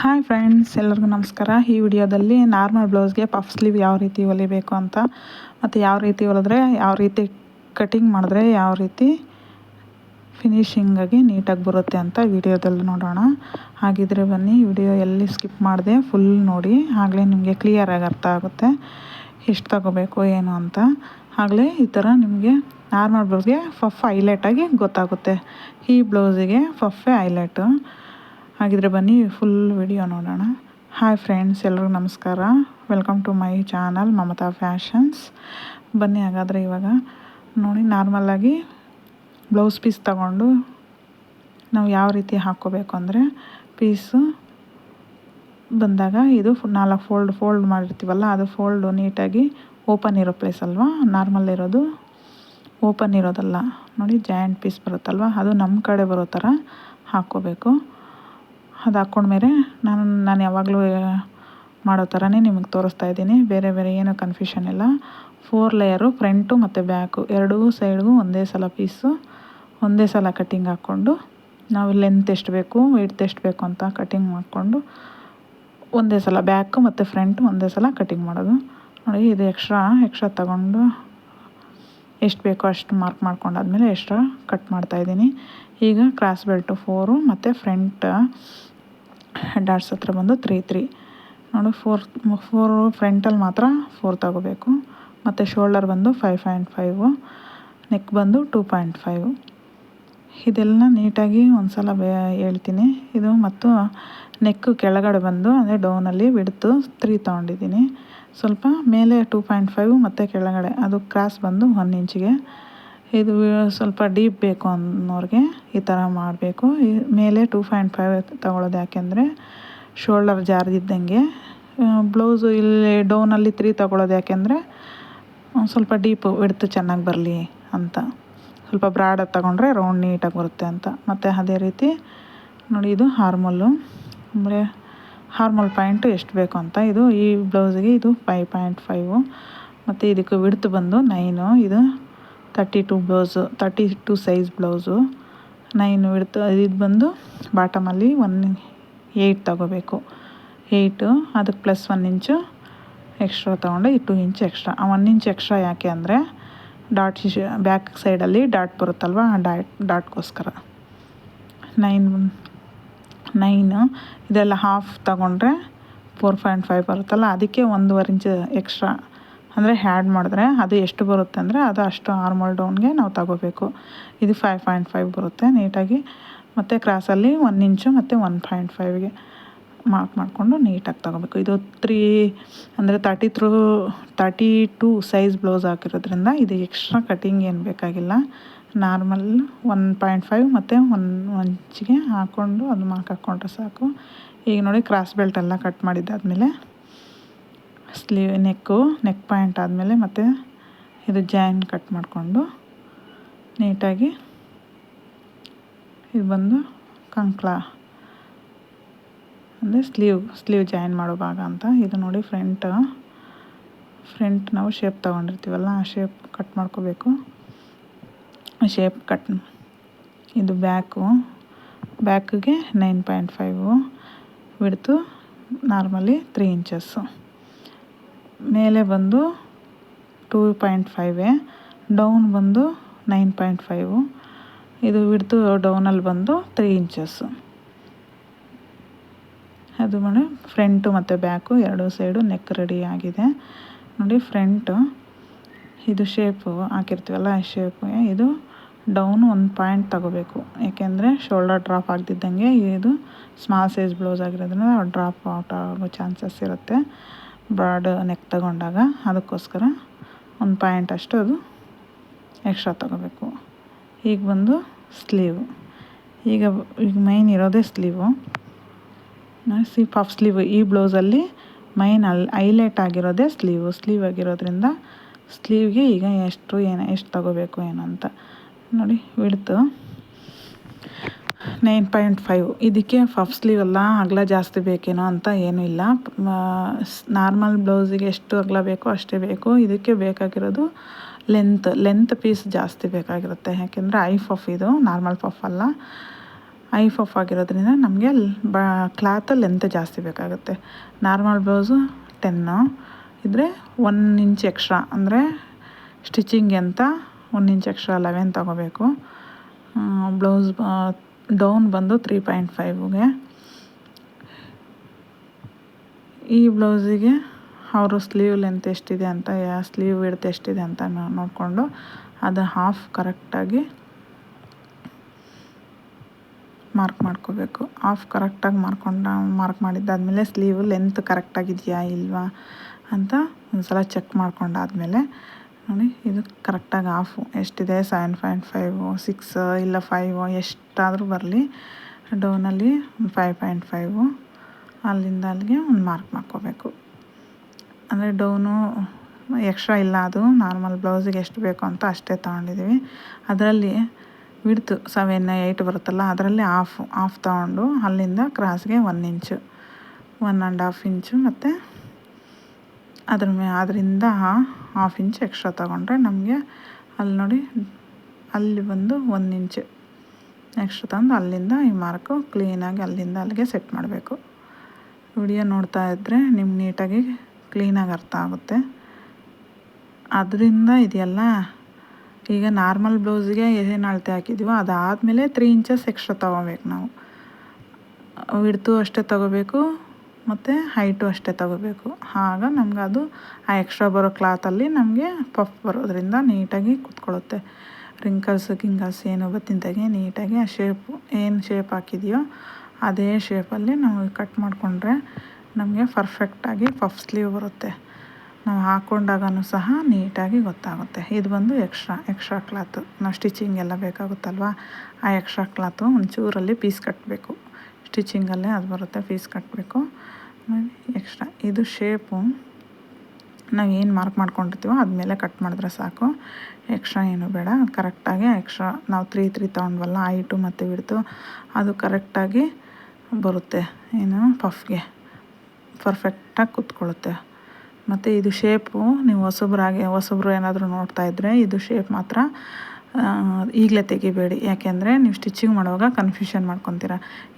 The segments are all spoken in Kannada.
ಹಾಯ್ ಫ್ರೆಂಡ್ಸ್, ಎಲ್ಲರಿಗೂ ನಮಸ್ಕಾರ. ಈ ವಿಡಿಯೋದಲ್ಲಿ ನಾರ್ಮಲ್ ಬ್ಲೌಸ್ಗೆ ಪಫ್ ಸ್ಲೀವ್ ಯಾವ ರೀತಿ ಹೊಲಿಬೇಕು ಅಂತ, ಮತ್ತು ಯಾವ ರೀತಿ ಹೊಲಿದ್ರೆ ಯಾವ ರೀತಿ ಕಟಿಂಗ್ ಮಾಡಿದ್ರೆ ಯಾವ ರೀತಿ ಫಿನಿಶಿಂಗಾಗಿ ನೀಟಾಗಿ ಬರುತ್ತೆ ಅಂತ ವಿಡಿಯೋದಲ್ಲಿ ನೋಡೋಣ. ಹಾಗಿದ್ರೆ ಬನ್ನಿ, ವಿಡಿಯೋ ಎಲ್ಲಿ ಸ್ಕಿಪ್ ಮಾಡಿದೆ ಫುಲ್ ನೋಡಿ, ಆಗಲೇ ನಿಮಗೆ ಕ್ಲಿಯರಾಗಿ ಅರ್ಥ ಆಗುತ್ತೆ ಎಷ್ಟು ತಗೋಬೇಕು ಏನು ಅಂತ. ಆಗಲೇ ಈ ಥರ ನಿಮಗೆ ನಾರ್ಮಲ್ ಬ್ಲೌಸ್ಗೆ ಪಫ್ ಹೈಲೈಟಾಗಿ ಗೊತ್ತಾಗುತ್ತೆ. ಈ ಬ್ಲೌಸಿಗೆ ಪಫ್ಫೇ ಹೈಲೈಟು. ಹಾಗಿದ್ರೆ ಬನ್ನಿ ಫುಲ್ ವಿಡಿಯೋ ನೋಡೋಣ. ಹಾಯ್ ಫ್ರೆಂಡ್ಸ್, ಎಲ್ರಿಗೂ ನಮಸ್ಕಾರ. Welcome to my channel Mamata fashions. ಬನ್ನಿ ಹಾಗಾದರೆ ಇವಾಗ ನೋಡಿ, ನಾರ್ಮಲಾಗಿ ಬ್ಲೌಸ್ ಪೀಸ್ ತಗೊಂಡು ನಾವು ಯಾವ ರೀತಿ ಹಾಕ್ಕೋಬೇಕು ಅಂದರೆ, ಪೀಸು ಬಂದಾಗ ಇದು 4 ಫೋಲ್ಡ್ ಮಾಡಿರ್ತೀವಲ್ಲ, ಅದು ಫೋಲ್ಡು ನೀಟಾಗಿ ಓಪನ್ ಇರೋ ಪ್ಲೇಸ್ ಅಲ್ವಾ, ನಾರ್ಮಲ್ ಇರೋದು ಓಪನ್ ಇರೋದಲ್ಲ. ನೋಡಿ, ಜಾಯಿಂಟ್ ಪೀಸ್ ಬರುತ್ತಲ್ವ, ಅದು ನಮ್ಮ ಕಡೆ ಬರೋ ಥರ ಹಾಕ್ಕೋಬೇಕು. ಅದು ಹಾಕ್ಕೊಂಡ್ಮೇಲೆ ನಾನು ಯಾವಾಗಲೂ ಮಾಡೋ ಥರನೇ ನಿಮಗೆ ತೋರಿಸ್ತಾ ಇದ್ದೀನಿ. ಬೇರೆ ಏನೂ ಕನ್ಫ್ಯೂಷನ್ ಇಲ್ಲ. 4 ಲೇಯರು ಫ್ರಂಟು ಮತ್ತು ಬ್ಯಾಕು ಎರಡೂ ಸೈಡ್ಗೂ ಒಂದೇ ಸಲ ಪೀಸು, ಒಂದೇ ಸಲ ಕಟ್ಟಿಂಗ್ ಹಾಕ್ಕೊಂಡು, ನಾವು ಲೆಂತ್ ಎಷ್ಟು ಬೇಕು ವೆಯ್ಟ್ ಎಷ್ಟು ಬೇಕು ಅಂತ ಕಟ್ಟಿಂಗ್ ಮಾಡಿಕೊಂಡು ಒಂದೇ ಸಲ ಬ್ಯಾಕು ಮತ್ತು ಫ್ರಂಟು ಒಂದೇ ಸಲ ಕಟ್ಟಿಂಗ್ ಮಾಡೋದು. ನೋಡಿ, ಇದು ಎಕ್ಸ್ಟ್ರಾ ತಗೊಂಡು ಎಷ್ಟು ಬೇಕೋ ಅಷ್ಟು ಮಾರ್ಕ್ ಮಾಡ್ಕೊಂಡಾದ್ಮೇಲೆ ಎಕ್ಸ್ಟ್ರಾ ಕಟ್ ಮಾಡ್ತಾಯಿದ್ದೀನಿ. ಈಗ ಕ್ರಾಸ್ ಬೆಲ್ಟು 4 ಮತ್ತು ಫ್ರಂಟ್ ಡಾಟ್ಸ್ ಹತ್ರ ಬಂದು 3 ನೋಡಿ, 4 ಫ್ರಂಟಲ್ಲಿ ಮಾತ್ರ 4 ತಗೋಬೇಕು. ಮತ್ತು ಶೋಲ್ಡರ್ ಬಂದು 5.5, ನೆಕ್ ಬಂದು 2.5. ಇದೆಲ್ಲ ನೀಟಾಗಿ ಒಂದು ಸಲ ಹೇಳ್ತೀನಿ. ಇದು ಮತ್ತು ನೆಕ್ಕು ಕೆಳಗಡೆ ಬಂದು ಅಂದರೆ ಡೌನಲ್ಲಿ ವಿಡ್ತು 3 ತೊಗೊಂಡಿದ್ದೀನಿ. ಸ್ವಲ್ಪ ಮೇಲೆ 2.5 ಮತ್ತು ಕೆಳಗಡೆ ಅದು ಕ್ರಾಸ್ ಬಂದು 1 ಇಂಚಿಗೆ. ಇದು ಸ್ವಲ್ಪ ಡೀಪ್ ಬೇಕು ಅನ್ನೋರಿಗೆ ಈ ಥರ ಮಾಡಬೇಕು. ಮೇಲೆ 2.5 ತಗೊಳ್ಳೋದು ಯಾಕೆಂದರೆ ಶೋಲ್ಡರ್ ಜಾರ್ದಿದ್ದಂಗೆ. ಬ್ಲೌಸು ಇಲ್ಲಿ ಡೌನಲ್ಲಿ 3 ತಗೊಳ್ಳೋದು ಯಾಕೆಂದರೆ ಸ್ವಲ್ಪ ಡೀಪು ವಿಡ್ತು ಚೆನ್ನಾಗಿ ಬರಲಿ ಅಂತ. ಸ್ವಲ್ಪ ಬ್ರಾಡಾಗಿ ತಗೊಂಡ್ರೆ ರೌಂಡ್ ನೀಟಾಗಿ ಬರುತ್ತೆ ಅಂತ. ಮತ್ತು ಅದೇ ರೀತಿ ನೋಡಿ, ಇದು ಹಾರ್ಮೋಲು ಅಂದರೆ ಹಾರ್ಮೋಲ್ ಪಾಯಿಂಟು ಎಷ್ಟು ಬೇಕು ಅಂತ. ಇದು ಈ ಬ್ಲೌಸಿಗೆ ಇದು 5.5 ಮತ್ತು ಇದಕ್ಕೆ ವಿಡ್ತು ಬಂದು 9. ಇದು 32 ಸೈಜ್ ಬ್ಲೌಸು, 9 ವಿಡ್ತು. ಇದು ಬಂದು ಬಾಟಮಲ್ಲಿ 8 ತಗೋಬೇಕು. 8 ಅದಕ್ಕೆ ಪ್ಲಸ್ 1 ಇಂಚು ಎಕ್ಸ್ಟ್ರಾ ತೊಗೊಂಡೆ, 2 ಇಂಚ್ ಎಕ್ಸ್ಟ್ರಾ. 1 ಇಂಚ್ ಎಕ್ಸ್ಟ್ರಾ ಯಾಕೆ ಅಂದರೆ ಬ್ಯಾಕ್ ಸೈಡಲ್ಲಿ ಡಾಟ್ ಬರುತ್ತಲ್ವ, ಆ ಡಾಟ್ಗೋಸ್ಕರ. 9 ಇದೆಲ್ಲ ಹಾಫ್ ತಗೊಂಡ್ರೆ 4.5 ಬರುತ್ತಲ್ಲ, ಅದಕ್ಕೆ 1.5 ಇಂಚ್ ಎಕ್ಸ್ಟ್ರಾ ಅಂದರೆ ಆ್ಯಡ್ ಮಾಡಿದ್ರೆ ಅದು ಎಷ್ಟು ಬರುತ್ತೆ ಅಂದರೆ ಅದು ಅಷ್ಟು ಆರ್ಮೋಲ್ ಡೌನ್ಗೆ ನಾವು ತಗೋಬೇಕು. ಇದು 5.5 ಬರುತ್ತೆ ನೀಟಾಗಿ. ಮತ್ತು ಕ್ರಾಸಲ್ಲಿ 1 ಇಂಚು ಮತ್ತು 1.5ಗೆ ಮಾರ್ಕ್ ಮಾಡಿಕೊಂಡು ನೀಟಾಗಿ ತಗೋಬೇಕು. ಇದು 3 ಅಂದರೆ 32 ಸೈಜ್ ಬ್ಲೌಸ್ ಹಾಕಿರೋದ್ರಿಂದ ಇದು ಎಕ್ಸ್ಟ್ರಾ ಕಟಿಂಗ್ ಏನು ಬೇಕಾಗಿಲ್ಲ. ನಾರ್ಮಲ್ 1.5 ಮತ್ತು 1 ಇಂಚಿಗೆ ಹಾಕ್ಕೊಂಡು ಅದು ಮಾರ್ಕ್ ಹಾಕ್ಕೊಂಡ್ರೆ ಸಾಕು. ಈಗ ನೋಡಿ, ಕ್ರಾಸ್ ಬೆಲ್ಟ್ ಎಲ್ಲ ಕಟ್ ಮಾಡಿದ್ದಾದಮೇಲೆ ನೆಕ್ ಪಾಯಿಂಟ್ ಆದಮೇಲೆ ಮತ್ತು ಇದು ಜಾಯಿನ್ ಕಟ್ ಮಾಡಿಕೊಂಡು ನೀಟಾಗಿ ಇದು ಬಂದು ಕಂಕ್ಳ ಅಂದರೆ ಸ್ಲೀವ್ ಜಾಯಿನ್ ಮಾಡೋ ಭಾಗ ಅಂತ. ಇದು ನೋಡಿ, ಫ್ರಂಟ್ ನಾವು ಶೇಪ್ ತೊಗೊಂಡಿರ್ತೀವಲ್ಲ, ಆ ಶೇಪ್ ಕಟ್ ಮಾಡ್ಕೋಬೇಕು. Shape cut. ಇದು ಬ್ಯಾಕಿಗೆ 9.5 ವಿಡ್ತು, ನಾರ್ಮಲಿ 3 ಇಂಚಸ್ಸು. ಮೇಲೆ ಬಂದು 2.5, ಡೌನ್ ಬಂದು 9.5. ಇದು ವಿಡ್ತು ಡೌನಲ್ಲಿ ಬಂದು 3 ಇಂಚಸ್ಸು. ಅದು ಮಾಡಿ ಫ್ರಂಟು ಮತ್ತು ಬ್ಯಾಕು ಎರಡೂ ಸೈಡು ನೆಕ್ ರೆಡಿ ಆಗಿದೆ. ನೋಡಿ, ಫ್ರಂಟು ಇದು ಶೇಪು ಹಾಕಿರ್ತೀವಲ್ಲ, ಆ ಶೇಪ್ಗೆ ಇದು ಡೌನು 1 ಪಾಯಿಂಟ್ ತಗೋಬೇಕು. ಯಾಕೆಂದರೆ ಶೋಲ್ಡರ್ ಡ್ರಾಪ್ ಆಗ್ತಿದ್ದಂಗೆ ಇದು ಸ್ಮಾಲ್ ಸೈಜ್ ಬ್ಲೌಸ್ ಆಗಿರೋದ್ರಿಂದ ಡ್ರಾಪ್ ಔಟ್ ಆಗೋ ಚಾನ್ಸಸ್ ಇರುತ್ತೆ ಬ್ರಾಡ್ ನೆಕ್ ತಗೊಂಡಾಗ. ಅದಕ್ಕೋಸ್ಕರ 1 ಪಾಯಿಂಟ್ ಅಷ್ಟು ಅದು ಎಕ್ಸ್ಟ್ರಾ ತಗೋಬೇಕು. ಈಗ ಬಂದು ಸ್ಲೀವು. ಈಗ ಮೈನ್ ಇರೋದೇ ಸ್ಲೀವು. ಪಫ್ ಸ್ಲೀವ್ ಈ ಬ್ಲೌಸಲ್ಲಿ ಮೈನ್ ಹೈಲೈಟ್ ಆಗಿರೋದೇ ಸ್ಲೀವ್ ಆಗಿರೋದ್ರಿಂದ ಸ್ಲೀವ್ಗೆ ಈಗ ಎಷ್ಟು ತಗೋಬೇಕು ಏನಂತ ನೋಡಿ. ವಿಡ್ತು 9.5. ಇದಕ್ಕೆ ಪಫ್ ಸ್ಲೀವ್ ಎಲ್ಲ ಅಗಲ ಜಾಸ್ತಿ ಬೇಕೇನೋ ಅಂತ ಏನೂ ಇಲ್ಲ. ನಾರ್ಮಲ್ ಬ್ಲೌಸಿಗೆ ಎಷ್ಟು ಅಗಲ ಬೇಕೋ ಅಷ್ಟೇ ಬೇಕು. ಇದಕ್ಕೆ ಬೇಕಾಗಿರೋದು ಲೆಂತ್ ಪೀಸ್ ಜಾಸ್ತಿ ಬೇಕಾಗಿರುತ್ತೆ. ಯಾಕೆಂದರೆ ಪಫ್ ಇದು ನಾರ್ಮಲ್ ಪಫ್ ಅಲ್ಲ. ಐ ಪಫ್ ಆಗಿರೋದ್ರಿಂದ ನಮಗೆ ಕ್ಲಾತ್ ಲೆಂತ್ ಜಾಸ್ತಿ ಬೇಕಾಗುತ್ತೆ. ನಾರ್ಮಲ್ ಬ್ಲೌಸು 10 ಇದ್ದರೆ 1 ಇಂಚ್ ಎಕ್ಸ್ಟ್ರಾ, ಅಂದರೆ ಸ್ಟಿಚಿಂಗ್ಗೆ ಅಂತ 1 ಇಂಚ್ ಎಕ್ಸ್ಟ್ರಾ 11 ತೊಗೋಬೇಕು. ಬ್ಲೌಸ್ ಡೌನ್ ಬಂದು 3.5ಗೆ. ಈ ಬ್ಲೌಸಿಗೆ ಅವರು ಸ್ಲೀವ್ ಲೆಂತ್ ಎಷ್ಟಿದೆ ಅಂತ, ಸ್ಲೀವ್ ವಿಡ್ತ್ ಎಷ್ಟಿದೆ ಅಂತ ನೋಡಿಕೊಂಡು ಅದು ಹಾಫ್ ಕರೆಕ್ಟಾಗಿ ಮಾರ್ಕ್ ಮಾಡ್ಕೋಬೇಕು. ಹಾಫ್ ಕರೆಕ್ಟಾಗಿ ಮಾರ್ಕ್ ಮಾಡಿದ್ದಾದಮೇಲೆ ಸ್ಲೀವ್ ಲೆಂತ್ ಕರೆಕ್ಟಾಗಿದೆಯಾ ಇಲ್ವಾ ಅಂತ ಒಂದು ಸಲ ಚೆಕ್ ಮಾಡ್ಕೊಂಡಾದಮೇಲೆ ನೋಡಿ, ಇದು ಕರೆಕ್ಟಾಗಿ ಹಾಫು ಎಷ್ಟಿದೆ 7.5 6 ಇಲ್ಲ 5 ಎಷ್ಟಾದರೂ ಬರಲಿ, ಡೌನಲ್ಲಿ 5.5 ಅಲ್ಲಿಂದ ಅಲ್ಲಿಗೆ ಒಂದು ಮಾರ್ಕ್ ಮಾಡ್ಕೋಬೇಕು. ಅಂದರೆ ಡೌನು ಎಕ್ಸ್ಟ್ರಾ ಇಲ್ಲ, ಅದು ನಾರ್ಮಲ್ ಬ್ಲೌಸಿಗೆ ಎಷ್ಟು ಬೇಕೋ ಅಂತ ಅಷ್ಟೇ ತೊಗೊಂಡಿದ್ದೀವಿ. ಅದರಲ್ಲಿ ವಿಡ್ತು 7 8 ಬರುತ್ತಲ್ಲ, ಅದರಲ್ಲಿ ಹಾಫ್ ತೊಗೊಂಡು ಅಲ್ಲಿಂದ ಕ್ರಾಸ್ಗೆ 1 ಇಂಚು 1.5 ಇಂಚು ಮತ್ತು ಅದರಿಂದ ಹಾಫ್ ಇಂಚ್ ಎಕ್ಸ್ಟ್ರಾ ತೊಗೊಂಡ್ರೆ ನಮಗೆ ಅಲ್ಲಿ ನೋಡಿ, ಅಲ್ಲಿ ಬಂದು 1 ಇಂಚು ಎಕ್ಸ್ಟ್ರಾ ತಂದು ಅಲ್ಲಿಂದ ಈ ಮಾರ್ಕು ಕ್ಲೀನಾಗಿ ಅಲ್ಲಿಂದ ಅಲ್ಲಿಗೆ ಸೆಟ್ ಮಾಡಬೇಕು. ವಿಡಿಯೋ ನೋಡ್ತಾ ಇದ್ದರೆ ನಿಮ್ಗೆ ನೀಟಾಗಿ ಕ್ಲೀನಾಗಿ ಅರ್ಥ ಆಗುತ್ತೆ. ಅದರಿಂದ ಇದೆಲ್ಲ ಈಗ ನಾರ್ಮಲ್ ಬ್ಲೌಸಿಗೆ ಏನು ಅಳತೆ ಹಾಕಿದ್ದೀವೋ ಅದಾದಮೇಲೆ 3 ಇಂಚಸ್ ಎಕ್ಸ್ಟ್ರಾ ತೊಗೋಬೇಕು ನಾವು. ವಿಡ್ತು ಅಷ್ಟೇ ತೊಗೋಬೇಕು ಮತ್ತು ಹೈಟು ಅಷ್ಟೇ ತೊಗೋಬೇಕು. ಆಗ ನಮ್ಗೆ ಅದು ಆ ಎಕ್ಸ್ಟ್ರಾ ಬರೋ ಕ್ಲಾತಲ್ಲಿ ನಮಗೆ ಪಫ್ ಬರೋದ್ರಿಂದ ನೀಟಾಗಿ ಕೂತ್ಕೊಳ್ಳುತ್ತೆ. ಗಿಂಕಲ್ಸ್ ಏನು ಬತ್ತಿಂತಾಗೆ ನೀಟಾಗಿ ಆ ಏನು ಶೇಪ್ ಹಾಕಿದೆಯೋ ಅದೇ ಶೇಪಲ್ಲಿ ನಾವು ಕಟ್ ಮಾಡಿಕೊಂಡ್ರೆ ನಮಗೆ ಪರ್ಫೆಕ್ಟಾಗಿ ಪಫ್ ಸ್ಲೀವ್ ಬರುತ್ತೆ. ನಾವು ಹಾಕ್ಕೊಂಡಾಗನೂ ಸಹ ನೀಟಾಗಿ ಗೊತ್ತಾಗುತ್ತೆ. ಇದು ಬಂದು ಎಕ್ಸ್ಟ್ರಾ ಕ್ಲಾತು, ನಾವು ಸ್ಟಿಚಿಂಗ್ ಎಲ್ಲ ಬೇಕಾಗುತ್ತಲ್ವ, ಆ ಎಕ್ಸ್ಟ್ರಾ ಕ್ಲಾತು ಒಂಚೂರಲ್ಲಿ ಪೀಸ್ ಕಟ್ಟಬೇಕು. ಸ್ಟಿಚಿಂಗಲ್ಲೇ ಅದು ಬರುತ್ತೆ, ಪೀಸ್ ಕಟ್ಟಬೇಕು. ಎಕ್ಸ್ಟ್ರಾ ಇದು ಶೇಪು ನಾವು ಏನು ಮಾರ್ಕ್ ಮಾಡ್ಕೊಂಡಿರ್ತೀವೋ ಅದ್ಮೇಲೆ ಕಟ್ ಮಾಡಿದ್ರೆ ಸಾಕು. ಎಕ್ಸ್ಟ್ರಾ ಏನು ಬೇಡ. ಕರೆಕ್ಟಾಗಿ ಎಕ್ಸ್ಟ್ರಾ ನಾವು 3 ತೊಗೊಂಡ್ವಲ್ಲ, ಹೈಟು ಮತ್ತು ವಿಡ್ತು, ಅದು ಕರೆಕ್ಟಾಗಿ ಬರುತ್ತೆ. ಏನು ಪಫ್ಗೆ ಪರ್ಫೆಕ್ಟಾಗಿ ಕೂತ್ಕೊಳ್ಳುತ್ತೆ. ಮತ್ತು ಇದು ಶೇಪು ನೀವು ಹೊಸಬ್ರು ಏನಾದರೂ ನೋಡ್ತಾಯಿದ್ರೆ ಇದು ಶೇಪ್ ಮಾತ್ರ ಈಗಲೇ ತೆಗಿಬೇಡಿ. ಯಾಕೆಂದರೆ ನೀವು ಸ್ಟಿಚಿಂಗ್ ಮಾಡುವಾಗ ಕನ್ಫ್ಯೂಷನ್ ಮಾಡ್ಕೊತೀರ.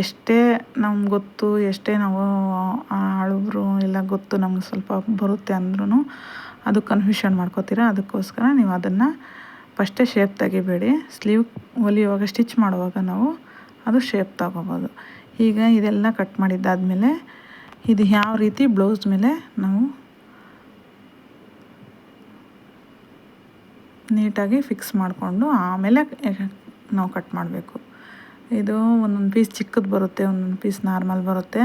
ಎಷ್ಟೇ ನಮ್ಗೆ ಗೊತ್ತು, ಎಷ್ಟೇ ನಾವು ಹಳಬ್ರು ಇಲ್ಲ ಗೊತ್ತು ನಮ್ಗೆ ಸ್ವಲ್ಪ ಬರುತ್ತೆ ಅಂದ್ರೂ ಅದು ಕನ್ಫ್ಯೂಷನ್ ಮಾಡ್ಕೋತೀರ. ಅದಕ್ಕೋಸ್ಕರ ನೀವು ಅದನ್ನು ಫಸ್ಟೇ ಶೇಪ್ ತೆಗಿಬೇಡಿ. ಸ್ಲೀವ್ ಹೊಲಿಯುವಾಗ ಸ್ಟಿಚ್ ಮಾಡುವಾಗ ನಾವು ಅದು ಶೇಪ್ ತಗೋಬೋದು. ಈಗ ಇದೆಲ್ಲ ಕಟ್ ಮಾಡಿದ್ದಾದಮೇಲೆ ಇದು ಯಾವ ರೀತಿ ಬ್ಲೌಸ್ ಮೇಲೆ ನಾವು ನೀಟಾಗಿ ಫಿಕ್ಸ್ ಮಾಡಿಕೊಂಡು ಆಮೇಲೆ ನಾವು ಕಟ್ ಮಾಡಬೇಕು. ಇದು ಒಂದೊಂದು ಪೀಸ್ ಚಿಕ್ಕದು ಬರುತ್ತೆ, ಒಂದೊಂದು ಪೀಸ್ ನಾರ್ಮಲ್ ಬರುತ್ತೆ.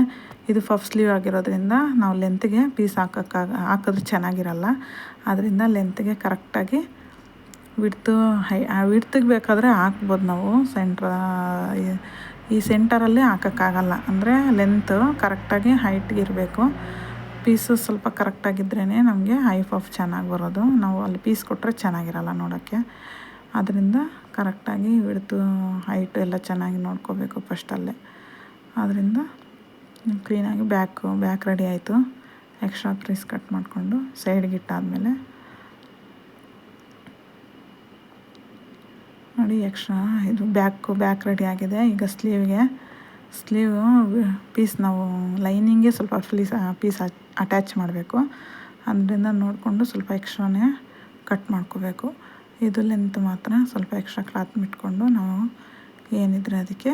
ಇದು ಪಫ್ ಸ್ಲೀವ್ ಆಗಿರೋದ್ರಿಂದ ನಾವು ಲೆಂತ್ಗೆ ಪೀಸ್ ಹಾಕಿದ್ರೆ ಚೆನ್ನಾಗಿರಲ್ಲ. ಆದ್ದರಿಂದ ಲೆಂತ್ಗೆ ಕರೆಕ್ಟಾಗಿ ವಿಡ್ತಿಗೆ ಬೇಕಾದರೆ ಹಾಕ್ಬೋದು ನಾವು. ಈ ಸೆಂಟರಲ್ಲಿ ಹಾಕೋಕ್ಕಾಗಲ್ಲ, ಅಂದರೆ ಲೆಂತು ಕರೆಕ್ಟಾಗಿ ಹೈಟ್ಗೆ ಇರಬೇಕು. ಪೀಸು ಸ್ವಲ್ಪ ಕರೆಕ್ಟಾಗಿದ್ರೇ ನಮಗೆ ಹೈ ಪಫ್ ಚೆನ್ನಾಗಿ ಬರೋದು. ನಾವು ಅಲ್ಲಿ ಪೀಸ್ ಕೊಟ್ಟರೆ ಚೆನ್ನಾಗಿರಲ್ಲ ನೋಡೋಕ್ಕೆ. ಅದರಿಂದ ಕರೆಕ್ಟಾಗಿ ವಿಡ್ತು ಹೈಟು ಎಲ್ಲ ಚೆನ್ನಾಗಿ ನೋಡ್ಕೋಬೇಕು ಫಸ್ಟಲ್ಲೇ. ಆದ್ದರಿಂದ ಕ್ಲೀನಾಗಿ ಬ್ಯಾಕ್ ರೆಡಿ ಆಯಿತು. ಎಕ್ಸ್ಟ್ರಾ ಪೀಸ್ ಕಟ್ ಮಾಡಿಕೊಂಡು ಸೈಡ್ಗೆ ಇಟ್ಟಾದಮೇಲೆ ನೋಡಿ, ಎಕ್ಸ್ಟ್ರಾ ಇದು ಬ್ಯಾಕ್ ರೆಡಿ ಆಗಿದೆ. ಈಗ ಸ್ಲೀವ್ ಪೀಸ್ ನಾವು ಲೈನಿಂಗ್ಗೆ ಸ್ವಲ್ಪ ಪೀಸ್ ಅಟ್ಯಾಚ್ ಮಾಡಬೇಕು. ಅದರಿಂದ ನೋಡಿಕೊಂಡು ಸ್ವಲ್ಪ ಎಕ್ಸ್ಟ್ರಾನೇ ಕಟ್ ಮಾಡ್ಕೋಬೇಕು. ಇದು ಲೆಂತ್ ಮಾತ್ರ ಸ್ವಲ್ಪ ಎಕ್ಸ್ಟ್ರಾ ಕ್ಲಾತ್ ಬಿಟ್ಕೊಂಡು ನಾವು ಏನಿದ್ರೆ ಅದಕ್ಕೆ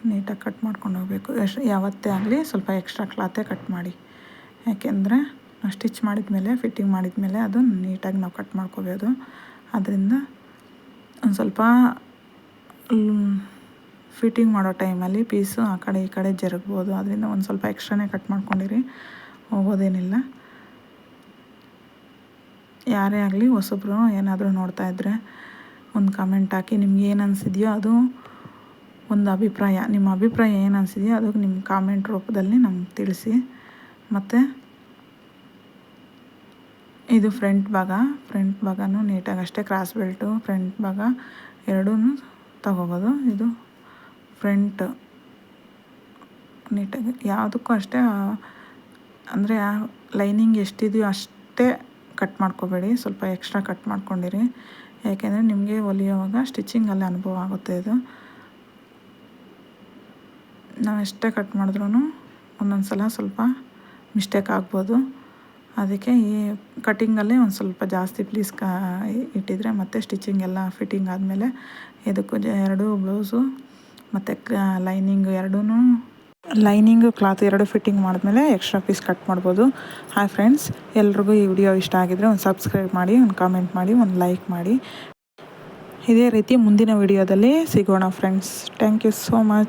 ನೀಟಾಗಿ ಕಟ್ ಮಾಡ್ಕೊಂಡು ಹೋಗಬೇಕು. ಯಾವತ್ತೇ ಆಗಲಿ ಸ್ವಲ್ಪ ಎಕ್ಸ್ಟ್ರಾ ಕ್ಲಾತೇ ಕಟ್ ಮಾಡಿ. ಯಾಕೆಂದರೆ ನಾವು ಸ್ಟಿಚ್ ಮಾಡಿದ್ಮೇಲೆ, ಫಿಟ್ಟಿಂಗ್ ಮಾಡಿದ್ಮೇಲೆ ಅದು ನೀಟಾಗಿ ನಾವು ಕಟ್ ಮಾಡ್ಕೋಬೋದು. ಅದರಿಂದ ಒಂದು ಸ್ವಲ್ಪ ಫಿಟ್ಟಿಂಗ್ ಮಾಡೋ ಟೈಮಲ್ಲಿ ಪೀಸು ಆ ಕಡೆ ಈ ಕಡೆ ಜರುಗ್ಬೋದು. ಅದರಿಂದ ಒಂದು ಸ್ವಲ್ಪ ಎಕ್ಸ್ಟ್ರಾನೇ ಕಟ್ ಮಾಡ್ಕೊಂಡಿರಿ, ಹೋಗೋದೇನಿಲ್ಲ. ಯಾರೇ ಆಗಲಿ ಹೊಸಬ್ರು ಏನಾದರೂ ನೋಡ್ತಾಯಿದ್ರೆ ಒಂದು ಕಮೆಂಟ್ ಹಾಕಿ. ನಿಮ್ಗೆ ಏನು ಅನಿಸಿದೆಯೋ ಅದು ಒಂದು ಅಭಿಪ್ರಾಯ, ನಿಮ್ಮ ಅಭಿಪ್ರಾಯ ಏನು ಅನಿಸಿದೆಯೋ ಅದು ನಿಮ್ಮ ಕಾಮೆಂಟ್ ರೂಪದಲ್ಲಿ ನಮ್ಗೆ ತಿಳಿಸಿ. ಮತ್ತು ಇದು ಫ್ರಂಟ್ ಭಾಗನೂ ನೀಟಾಗಿ ಅಷ್ಟೇ ಕ್ರಾಸ್ ಬೆಲ್ಟು ಫ್ರಂಟ್ ಭಾಗ ಎರಡೂ ತಗೋಬೋದು. ಇದು ಫ್ರಂಟ್ ನೀಟಾಗಿ ಯಾವುದಕ್ಕೂ ಅಷ್ಟೇ, ಅಂದರೆ ಲೈನಿಂಗ್ ಎಷ್ಟಿದೆಯೋ ಅಷ್ಟೇ ಕಟ್ ಮಾಡ್ಕೋಬೇಡಿ, ಸ್ವಲ್ಪ ಎಕ್ಸ್ಟ್ರಾ ಕಟ್ ಮಾಡ್ಕೊಂಡಿರಿ. ಯಾಕೆಂದರೆ ನಿಮಗೆ ಹೊಲಿಯೋವಾಗ ಸ್ಟಿಚಿಂಗಲ್ಲಿ ಅನುಭವ ಆಗುತ್ತೆ. ಇದು ನಾವು ಎಷ್ಟೇ ಕಟ್ ಮಾಡಿದ್ರೂ ಒಂದೊಂದು ಸಲ ಸ್ವಲ್ಪ ಮಿಸ್ಟೇಕ್ ಆಗ್ಬೋದು. ಅದಕ್ಕೆ ಈ ಕಟ್ಟಿಂಗಲ್ಲೇ ಒಂದು ಸ್ವಲ್ಪ ಜಾಸ್ತಿ ಪ್ಲೀಸ್ ಇಟ್ಟಿದ್ರೆ ಮತ್ತು ಸ್ಟಿಚಿಂಗ್ ಎಲ್ಲ ಫಿಟ್ಟಿಂಗ್ ಆದಮೇಲೆ ಇದಕ್ಕೂ ಎರಡು ಬ್ಲೌಸು ಮತ್ತು ಲೈನಿಂಗು ಕ್ಲಾತ್ ಎರಡು ಫಿಟ್ಟಿಂಗ್ ಮಾಡಿದ್ಮೇಲೆ ಎಕ್ಸ್ಟ್ರಾ ಪೀಸ್ ಕಟ್ ಮಾಡ್ಬೋದು. ಹಾಯ್ ಫ್ರೆಂಡ್ಸ್, ಎಲ್ರಿಗೂ ಈ ವಿಡಿಯೋ ಇಷ್ಟ ಆಗಿದ್ರೆ ಒಂದು ಸಬ್ಸ್ಕ್ರೈಬ್ ಮಾಡಿ, ಒಂದು ಕಾಮೆಂಟ್ ಮಾಡಿ, ಒಂದು ಲೈಕ್ ಮಾಡಿ. ಇದೇ ರೀತಿ ಮುಂದಿನ ವಿಡಿಯೋದಲ್ಲಿ ಸಿಗೋಣ friends. Thank you so much.